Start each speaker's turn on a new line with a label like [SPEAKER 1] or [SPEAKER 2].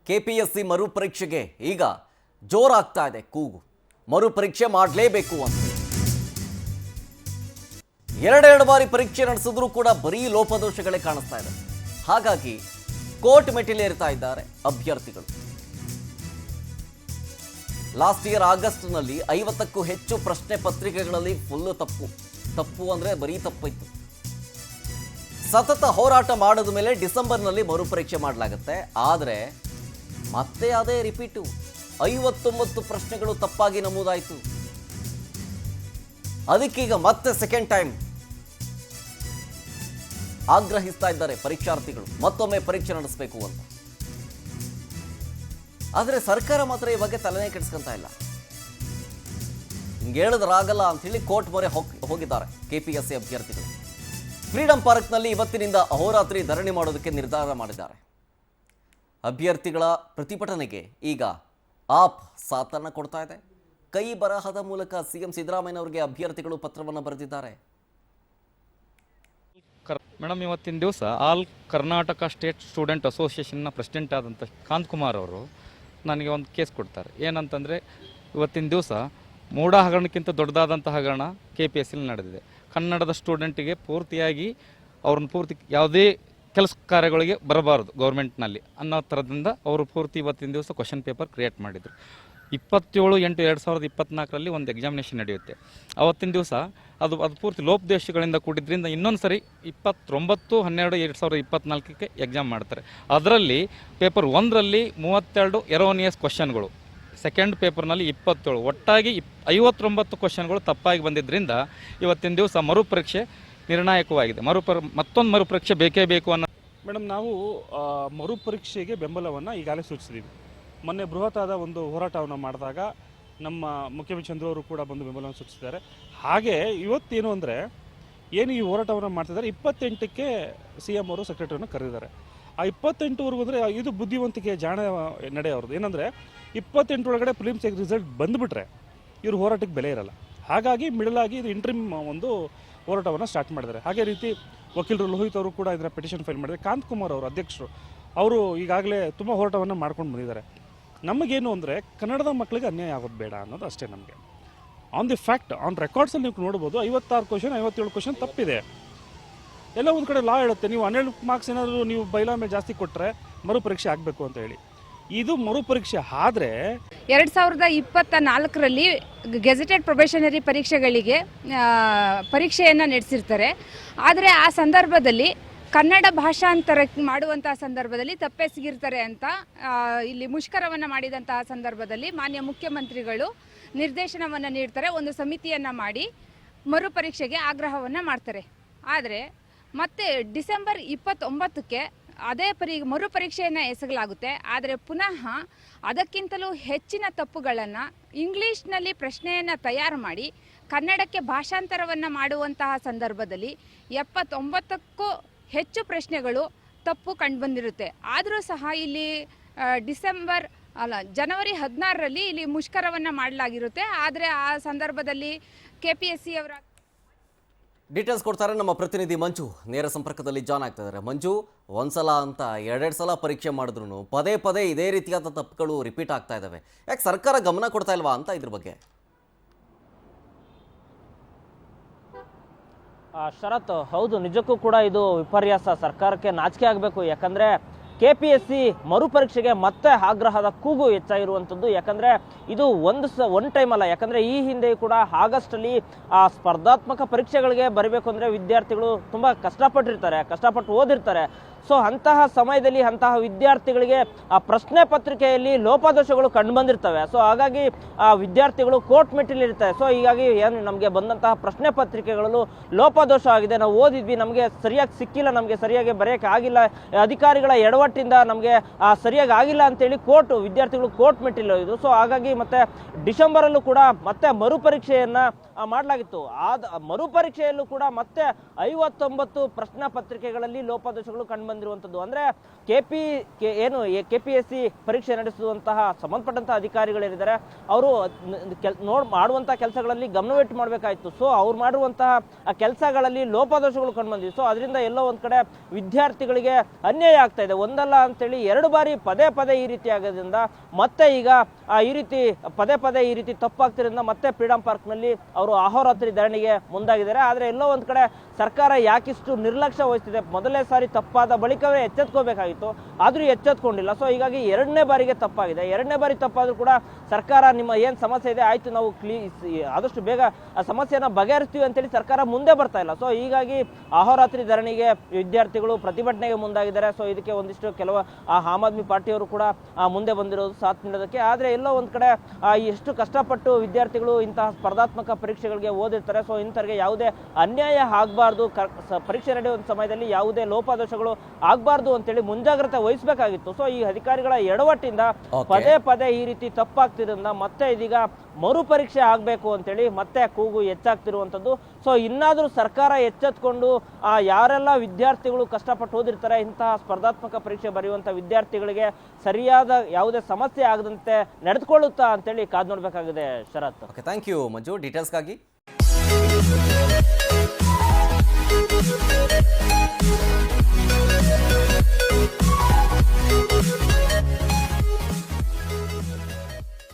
[SPEAKER 1] KPSC ಮರುಪರೀಕ್ಷೆಗೆ ಈಗ ಜೋರಾಗ್ತಾ ಇದೆ ಕೂಗು. ಮರುಪರೀಕ್ಷೆ ಮಾಡಲೇಬೇಕು ಅಂತ ಎರಡೆರಡು ಬಾರಿ ಪರೀಕ್ಷೆ ನಡೆಸಿದ್ರೂ ಕೂಡ ಬರೀ ಲೋಪದೋಷಗಳೇ ಕಾಣಿಸ್ತಾ ಇದೆ. ಹಾಗಾಗಿ ಕೋರ್ಟ್ ಮೆಟ್ಟಿಲೇರ್ತಾ ಇದ್ದಾರೆ ಅಭ್ಯರ್ಥಿಗಳು. ಲಾಸ್ಟ್ ಇಯರ್ ಆಗಸ್ಟ್ನಲ್ಲಿ 50ಕ್ಕೂ ಹೆಚ್ಚು ಪ್ರಶ್ನೆ ಪತ್ರಿಕೆಗಳಲ್ಲಿ ಫುಲ್ಲು ತಪ್ಪು ಅಂದರೆ ಬರೀ ತಪ್ಪು ಇತ್ತು. ಸತತ ಹೋರಾಟ ಮಾಡಿದ ಮೇಲೆ ಡಿಸೆಂಬರ್ನಲ್ಲಿ ಮರುಪರೀಕ್ಷೆ ಮಾಡಲಾಗುತ್ತೆ. ಆದರೆ ಮತ್ತೆ ಅದೇ ರಿಪೀಟು. 59 ಪ್ರಶ್ನೆಗಳು ತಪ್ಪಾಗಿ ನಮೂದಾಯಿತು. ಅದಕ್ಕೀಗ ಮತ್ತೆ ಸೆಕೆಂಡ್ ಟೈಮ್ ಆಗ್ರಹಿಸ್ತಾ ಇದ್ದಾರೆ ಪರೀಕ್ಷಾರ್ಥಿಗಳು, ಮತ್ತೊಮ್ಮೆ ಪರೀಕ್ಷೆ ನಡೆಸಬೇಕು ಅಂತ. ಆದರೆ ಸರ್ಕಾರ ಮಾತ್ರ ಈ ಬಗ್ಗೆ ತಲೆನೇ ಕೆಡಿಸ್ಕೊಂತ ಇಲ್ಲ. ಹಿಂಗೆ ಹೇಳಿದ್ರಾಗಲ್ಲ ಅಂತ ಹೇಳಿ ಕೋರ್ಟ್ ಮೊರೆ ಹೋಗಿದ್ದಾರೆ ಕೆಪಿಎಸ್ಸಿ ಅಭ್ಯರ್ಥಿಗಳು. ಫ್ರೀಡಂ ಪಾರ್ಕ್ನಲ್ಲಿ ಇವತ್ತಿನಿಂದ ಅಹೋರಾತ್ರಿ ಧರಣಿ ಮಾಡೋದಕ್ಕೆ ನಿರ್ಧಾರ ಮಾಡಿದ್ದಾರೆ. ಅಭ್ಯರ್ಥಿಗಳ ಪ್ರತಿಭಟನೆಗೆ ಈಗ ಆಪ್ ಸಾಥನ್ನ ಕೊಡ್ತಾ ಇದೆ. ಕೈ ಬರಹದ ಮೂಲಕ ಸಿಎಂ ಸಿದ್ದರಾಮಯ್ಯನವರಿಗೆ ಅಭ್ಯರ್ಥಿಗಳು ಪತ್ರವನ್ನು ಬರೆದಿದ್ದಾರೆ.
[SPEAKER 2] ಮೇಡಮ್, ಇವತ್ತಿನ ದಿವಸ ಆಲ್ ಕರ್ನಾಟಕ ಸ್ಟೇಟ್ ಸ್ಟೂಡೆಂಟ್ ಅಸೋಸಿಯೇಷನ್ನ ಪ್ರೆಸಿಡೆಂಟ್ ಆದಂಥ ಕಾಂತಕುಮಾರ್ ಅವರು ನನಗೆ ಒಂದು ಕೇಸ್ ಕೊಡ್ತಾರೆ. ಏನಂತಂದರೆ, ಇವತ್ತಿನ ದಿವಸ ಮೂಢ ಹಗರಣಕ್ಕಿಂತ ದೊಡ್ಡದಾದಂಥ ಹಗರಣ KPSC ನಡೆದಿದೆ. ಕನ್ನಡದ ಸ್ಟೂಡೆಂಟಿಗೆ ಪೂರ್ತಿಯಾಗಿ ಅವ್ರನ್ನ ಪೂರ್ತಿ ಯಾವುದೇ ಕೆಲಸ ಕಾರ್ಯಗಳಿಗೆ ಬರಬಾರ್ದು ಗೌರ್ಮೆಂಟ್ನಲ್ಲಿ ಅನ್ನೋ ಥರದಿಂದ ಅವರು ಪೂರ್ತಿ ಇವತ್ತಿನ ದಿವಸ ಕ್ವಶನ್ ಪೇಪರ್ ಕ್ರಿಯೇಟ್ ಮಾಡಿದರು. 27/8/2024 ಒಂದು ಎಕ್ಸಾಮಿನೇಷನ್ ನಡೆಯುತ್ತೆ. ಅವತ್ತಿನ ದಿವಸ ಅದು ಪೂರ್ತಿ ಲೋಪದೋಷಗಳಿಂದ ಕೂಡಿದ್ರಿಂದ ಇನ್ನೊಂದು ಸರಿ 29/12/2024 ಎಕ್ಸಾಮ್ ಮಾಡ್ತಾರೆ. ಅದರಲ್ಲಿ ಪೇಪರ್ 1ರಲ್ಲಿ 32 ಎರೋನಿಯಸ್ ಕ್ವಶನ್ಗಳು, ಸೆಕೆಂಡ್ ಪೇಪರ್ನಲ್ಲಿ 27, ಒಟ್ಟಾಗಿ 59 ಕ್ವಶನ್ಗಳು ತಪ್ಪಾಗಿ ಬಂದಿದ್ದರಿಂದ ಇವತ್ತಿನ ದಿವಸ ಮರುಪರೀಕ್ಷೆ ನಿರ್ಣಾಯಕವಾಗಿದೆ. ಮತ್ತೊಂದು ಮರುಪರೀಕ್ಷೆ ಬೇಕೇ ಬೇಕು ಅನ್ನೋ
[SPEAKER 3] ಮೇಡಮ್, ನಾವು ಮರುಪರೀಕ್ಷೆಗೆ ಬೆಂಬಲವನ್ನು ಈಗಾಗಲೇ ಸೂಚಿಸಿದ್ದೀವಿ. ಮೊನ್ನೆ ಬೃಹತ್ತಾದ ಒಂದು ಹೋರಾಟವನ್ನು ಮಾಡಿದಾಗ ನಮ್ಮ ಮುಖ್ಯಮಂತ್ರಿ ಚಂದ್ರು ಅವರು ಕೂಡ ಬಂದು ಬೆಂಬಲವನ್ನು ಸೂಚಿಸಿದ್ದಾರೆ. ಹಾಗೆ ಇವತ್ತೇನು ಅಂದರೆ, ಏನು ಈ ಹೋರಾಟವನ್ನು ಮಾಡ್ತಿದ್ದಾರೆ, 28ಕ್ಕೆ CM ಅವರು ಸೆಕ್ರೆಟರಿಯನ್ನು ಕರೆದಿದ್ದಾರೆ. ಆ 28ವರೆಗೂ ಅಂದರೆ ಇದು ಬುದ್ಧಿವಂತಿಕೆ ಜಾಣ ನಡೆ ಅವ್ರದ್ದು. ಏನಂದರೆ 28 ಒಳಗಡೆ ಪ್ರಿಲಿಮ್ಸ್ ರಿಸಲ್ಟ್ ಬಂದುಬಿಟ್ರೆ ಇವರು ಹೋರಾಟಕ್ಕೆ ಬೆಲೆ ಇರಲ್ಲ. ಹಾಗಾಗಿ ಮಿಡಲಾಗಿ ಇದು ಇಂಟ್ರಿಮ್ ಒಂದು ಹೋರಾಟವನ್ನು ಸ್ಟಾರ್ಟ್ ಮಾಡಿದ್ದಾರೆ. ಹಾಗೆ ರೀತಿ ವಕೀಲರು ಲೋಹಿತ್ ಅವರು ಕೂಡ ಇದರ ಪಿಟಿಷನ್ ಫೈಲ್ ಮಾಡಿದ್ದಾರೆ. ಕಾಂತಕುಮಾರ್ ಅವರು ಅಧ್ಯಕ್ಷರು, ಅವರು ಈಗಾಗಲೇ ತುಂಬ ಹೋರಾಟವನ್ನು ಮಾಡ್ಕೊಂಡು ಬಂದಿದ್ದಾರೆ. ನಮಗೇನು ಅಂದರೆ, ಕನ್ನಡದ ಮಕ್ಕಳಿಗೆ ಅನ್ಯಾಯ ಆಗೋದು ಬೇಡ ಅನ್ನೋದು ಅಷ್ಟೇ ನಮಗೆ. ಆನ್ ದಿ ಫ್ಯಾಕ್ಟ್, ಆನ್ ರೆಕಾರ್ಡ್ಸಲ್ಲಿ ನೀವು ನೋಡ್ಬೋದು, 56 ಕ್ವಶನ್ 57 ಕ್ವಶನ್ ತಪ್ಪಿದೆ. ಎಲ್ಲ ಒಂದು ಕಡೆ ಲಾ ಹೇಳುತ್ತೆ, ನೀವು 12 ಮಾರ್ಕ್ಸ್ ಏನಾದರೂ ನೀವು ಬೈಲಾ ಮೇಲೆ ಜಾಸ್ತಿ ಕೊಟ್ಟರೆ ಮರುಪರೀಕ್ಷೆ ಆಗಬೇಕು ಅಂತ ಹೇಳಿ. ಇದು ಮರುಪರೀಕ್ಷೆ ಆದರೆ
[SPEAKER 4] 2024ರಲ್ಲಿ ಗೆಜೆಟೆಡ್ ಪ್ರೊಬೇಷನರಿ ಪರೀಕ್ಷೆಗಳಿಗೆ ಪರೀಕ್ಷೆಯನ್ನು ನಡೆಸಿರ್ತಾರೆ. ಆದರೆ ಆ ಸಂದರ್ಭದಲ್ಲಿ ಕನ್ನಡ ಭಾಷಾಂತರ ಮಾಡುವಂತಹ ಸಂದರ್ಭದಲ್ಲಿ ತಪ್ಪೆಸಗಿರ್ತಾರೆ ಅಂತ ಇಲ್ಲಿ ಮುಷ್ಕರವನ್ನು ಮಾಡಿದಂತಹ ಸಂದರ್ಭದಲ್ಲಿ ಮಾನ್ಯ ಮುಖ್ಯಮಂತ್ರಿಗಳು ನಿರ್ದೇಶನವನ್ನು ನೀಡ್ತಾರೆ. ಒಂದು ಸಮಿತಿಯನ್ನು ಮಾಡಿ ಮರುಪರೀಕ್ಷೆಗೆ ಆಗ್ರಹವನ್ನು ಮಾಡ್ತಾರೆ. ಆದರೆ ಮತ್ತೆ ಡಿಸೆಂಬರ್ 29ಕ್ಕೆ ಅದೇ ಮರುಪರೀಕ್ಷೆಯನ್ನು ಎಸಗಲಾಗುತ್ತೆ. ಆದರೆ ಪುನಃ ಅದಕ್ಕಿಂತಲೂ ಹೆಚ್ಚಿನ ತಪ್ಪುಗಳನ್ನು ಇಂಗ್ಲೀಷ್ನಲ್ಲಿ ಪ್ರಶ್ನೆಯನ್ನು ತಯಾರು ಮಾಡಿ ಕನ್ನಡಕ್ಕೆ ಭಾಷಾಂತರವನ್ನು ಮಾಡುವಂತಹ ಸಂದರ್ಭದಲ್ಲಿ 79ಕ್ಕೂ ಹೆಚ್ಚು ಪ್ರಶ್ನೆಗಳು ತಪ್ಪು ಕಂಡುಬಂದಿರುತ್ತೆ. ಆದರೂ ಸಹ ಇಲ್ಲಿ ಜನವರಿ 16ರಲ್ಲಿ ಇಲ್ಲಿ ಮುಷ್ಕರವನ್ನು ಮಾಡಲಾಗಿರುತ್ತೆ. ಆದರೆ ಆ ಸಂದರ್ಭದಲ್ಲಿ KPSC ಅವರ
[SPEAKER 1] ಡೀಟೇಲ್ಸ್ ಕೊಡ್ತಾರೆ ನಮ್ಮ ಪ್ರತಿನಿಧಿ ಮಂಜು. ನೇರ ಸಂಪರ್ಕದಲ್ಲಿ ಜಾಯ್ನ್ ಆಗ್ತಾ ಇದ್ದಾರೆ. ಮಂಜು, ಒಂದ್ಸಲ ಅಂತ ಎರಡೆರಡು ಸಲ ಪರೀಕ್ಷೆ ಮಾಡಿದ್ರು ಪದೇ ಪದೇ ಇದೇ ರೀತಿಯಾದ ತಪ್ಪುಗಳು ರಿಪೀಟ್ ಆಗ್ತಾ ಇದ್ದಾವೆ. ಯಾಕೆ ಸರ್ಕಾರ ಗಮನ ಕೊಡ್ತಾ ಇಲ್ವಾ ಅಂತ ಇದ್ರ ಬಗ್ಗೆ?
[SPEAKER 5] ಶರತ್, ಹೌದು, ನಿಜಕ್ಕೂ ಕೂಡ ಇದು ವಿಪರ್ಯಾಸ. ಸರ್ಕಾರಕ್ಕೆ ನಾಚಿಕೆ ಆಗಬೇಕು. ಯಾಕಂದರೆ KPSC ಮರುಪರೀಕ್ಷೆಗೆ ಮತ್ತೆ ಆಗ್ರಹದ ಕೂಗು ಹೆಚ್ಚಾಗಿರುವಂಥದ್ದು. ಯಾಕಂದರೆ ಇದು ಒನ್ ಟೈಮ್ ಅಲ್ಲ. ಯಾಕಂದರೆ ಈ ಹಿಂದೆ ಕೂಡ ಆಗಸ್ಟಲ್ಲಿ ಆ ಸ್ಪರ್ಧಾತ್ಮಕ ಪರೀಕ್ಷೆಗಳಿಗೆ ಬರಬೇಕು ಅಂದರೆ ವಿದ್ಯಾರ್ಥಿಗಳು ತುಂಬ ಕಷ್ಟಪಟ್ಟು ಓದಿರ್ತಾರೆ. ಸೊ ಅಂತಹ ಸಮಯದಲ್ಲಿ ಅಂತಹ ವಿದ್ಯಾರ್ಥಿಗಳಿಗೆ ಆ ಪ್ರಶ್ನೆ ಪತ್ರಿಕೆಯಲ್ಲಿ ಲೋಪದೋಷಗಳು ಕಂಡು ಬಂದಿರ್ತವೆ. ಸೊ ಹಾಗಾಗಿ ಆ ವಿದ್ಯಾರ್ಥಿಗಳು ಕೋರ್ಟ್ ಮೆಟ್ಟಿಲಿರ್ತಾರೆ. ಸೊ ಹೀಗಾಗಿ ಏನು ನಮಗೆ ಬಂದಂತಹ ಪ್ರಶ್ನೆ ಪತ್ರಿಕೆಗಳಲ್ಲೂ ಲೋಪದೋಷ ಆಗಿದೆ, ನಾವು ಓದಿದ್ವಿ, ನಮಗೆ ಸರಿಯಾಗಿ ಸಿಕ್ಕಿಲ್ಲ, ನಮಗೆ ಸರಿಯಾಗಿ ಬರೆಯೋಕ್ಕೆ ಆಗಿಲ್ಲ, ಅಧಿಕಾರಿಗಳ ಎಡವಟ್ಟಿಂದ ನಮಗೆ ಸರಿಯಾಗಿ ಆಗಿಲ್ಲ ಅಂತೇಳಿ ವಿದ್ಯಾರ್ಥಿಗಳು ಕೋರ್ಟ್ ಮೆಟ್ಟಿಲಿದ್ದು. ಸೊ ಹಾಗಾಗಿ ಮತ್ತೆ ಡಿಸೆಂಬರಲ್ಲೂ ಕೂಡ ಮತ್ತೆ ಮರುಪರೀಕ್ಷೆಯನ್ನು ಮಾಡಲಾಗಿತ್ತು. ಮರುಪರೀಕ್ಷೆಯಲ್ಲೂ ಕೂಡ ಮತ್ತೆ 59 ಪ್ರಶ್ನೆ ಪತ್ರಿಕೆಗಳಲ್ಲಿ ಲೋಪದೋಷಗಳು ಕಂಡು ಬಂದಿರುವಂಥದ್ದು. ಅಂದರೆ ಏನು KPSC ಪರೀಕ್ಷೆ ನಡೆಸುವಂತಹ ಸಂಬಂಧಪಟ್ಟಂತಹ ಅಧಿಕಾರಿಗಳೇನಿದ್ದಾರೆ ಅವರು ಮಾಡುವಂಥ ಕೆಲಸಗಳಲ್ಲಿ ಗಮನವಿಟ್ಟು ಮಾಡಬೇಕಾಯಿತು. ಸೊ ಅವ್ರು ಮಾಡುವಂತಹ ಆ ಕೆಲಸಗಳಲ್ಲಿ ಲೋಪದೋಷಗಳು ಕಂಡುಬಂದಿವೆ. ಸೊ ಅದರಿಂದ ಎಲ್ಲೋ ಒಂದು ಕಡೆ ವಿದ್ಯಾರ್ಥಿಗಳಿಗೆ ಅನ್ಯಾಯ ಆಗ್ತಾ ಇದೆ. ಒಂದಲ್ಲ ಅಂತೇಳಿ 2 ಬಾರಿ ಪದೇ ಈ ರೀತಿ ಆಗೋದ್ರಿಂದ ಮತ್ತೆ ಈಗ ಈ ರೀತಿ ಪದೇ ಈ ರೀತಿ ತಪ್ಪಾಗ್ತಿರೋದ್ರಿಂದ ಮತ್ತೆ ಫ್ರೀಡಂ ಪಾರ್ಕ್ನಲ್ಲಿ ಅವರು ಅಹೋರಾತ್ರಿ ಧರಣಿಗೆ ಮುಂದಾಗಿದ್ದಾರೆ. ಆದರೆ ಎಲ್ಲೋ ಒಂದು ಕಡೆ ಸರ್ಕಾರ ಯಾಕಿಷ್ಟು ನಿರ್ಲಕ್ಷ್ಯ ವಹಿಸ್ತಿದೆ? ಮೊದಲನೇ ಸಾರಿ ತಪ್ಪಾದ ಬಳಿಕವೇ ಎಚ್ಚೆತ್ಕೋಬೇಕಾಗಿತ್ತು, ಆದರೂ ಎಚ್ಚೆತ್ಕೊಂಡಿಲ್ಲ. ಸೊ ಹೀಗಾಗಿ 2ನೇ ಬಾರಿಗೆ ತಪ್ಪಾಗಿದೆ. 2ನೇ ಬಾರಿ ತಪ್ಪಾದರೂ ಕೂಡ ಸರ್ಕಾರ ನಿಮ್ಮ ಏನು ಸಮಸ್ಯೆ ಇದೆ ಆಯಿತು ನಾವು ಆದಷ್ಟು ಬೇಗ ಆ ಸಮಸ್ಯೆಯನ್ನು ಬಗೆಹರಿಸ್ತೀವಿ ಅಂತೇಳಿ ಸರ್ಕಾರ ಮುಂದೆ ಬರ್ತಾ ಇಲ್ಲ. ಸೊ ಹೀಗಾಗಿ ಅಹೋರಾತ್ರಿ ಧರಣಿಗೆ ವಿದ್ಯಾರ್ಥಿಗಳು ಪ್ರತಿಭಟನೆಗೆ ಮುಂದಾಗಿದ್ದಾರೆ. ಸೊ ಇದಕ್ಕೆ ಒಂದಿಷ್ಟು ಕೆಲವು ಆಮ್ ಆದ್ಮಿ ಪಾರ್ಟಿಯವರು ಕೂಡ ಮುಂದೆ ಬಂದಿರೋದು ಸಾಥ್ ನೀಡೋದಕ್ಕೆ. ಆದರೆ ಎಲ್ಲೋ ಒಂದು ಕಡೆ ಎಷ್ಟು ಕಷ್ಟಪಟ್ಟು ವಿದ್ಯಾರ್ಥಿಗಳು ಇಂತಹ ಸ್ಪರ್ಧಾತ್ಮಕ ಪರೀಕ್ಷೆಗಳಿಗೆ ಓದಿರ್ತಾರೆ. ಸೊ ಇಂಥವ್ರಿಗೆ ಯಾವುದೇ ಅನ್ಯಾಯ ಆಗಬಾರ್ದು, ಪರೀಕ್ಷೆ ನಡೆಯುವ ಸಮಯದಲ್ಲಿ ಯಾವುದೇ ಲೋಪದೋಷಗಳು ಆಗಬಾರ್ದು ಅಂತೇಳಿ ಮುಂಜಾಗ್ರತೆ ವಹಿಸಬೇಕಾಗಿತ್ತು. ಸೊ ಈ ಅಧಿಕಾರಿಗಳ ಎಡವಟ್ಟಿಂದ ಪದೇ ಈ ರೀತಿ ತಪ್ಪಾಗ್ತಿರೋದ್ರಿಂದ ಮತ್ತೆ ಇದೀಗ ಮರುಪರೀಕ್ಷೆ ಆಗಬೇಕು ಅಂತೇಳಿ ಮತ್ತೆ ಕೂಗು ಹೆಚ್ಚಾಗ್ತಿರುವಂಥದ್ದು. ಸೊ ಇನ್ನಾದರೂ ಸರ್ಕಾರ ಎಚ್ಚೆತ್ಕೊಂಡು ಯಾರೆಲ್ಲ ವಿದ್ಯಾರ್ಥಿಗಳು ಕಷ್ಟಪಟ್ಟು ಓದಿರ್ತಾರೆ ಇಂತಹ ಸ್ಪರ್ಧಾತ್ಮಕ ಪರೀಕ್ಷೆ ಬರೆಯುವಂಥ ವಿದ್ಯಾರ್ಥಿಗಳಿಗೆ ಸರಿಯಾದ ಯಾವುದೇ ಸಮಸ್ಯೆ ಆಗದಂತೆ ನಡೆದುಕೊಳ್ಳುತ್ತಾ ಅಂತೇಳಿ ಕಾದು ನೋಡಬೇಕಾಗಿದೆ. Sharath.
[SPEAKER 1] Okay, thank you Manju ಡೀಟೇಲ್ಸ್ಗಾಗಿ.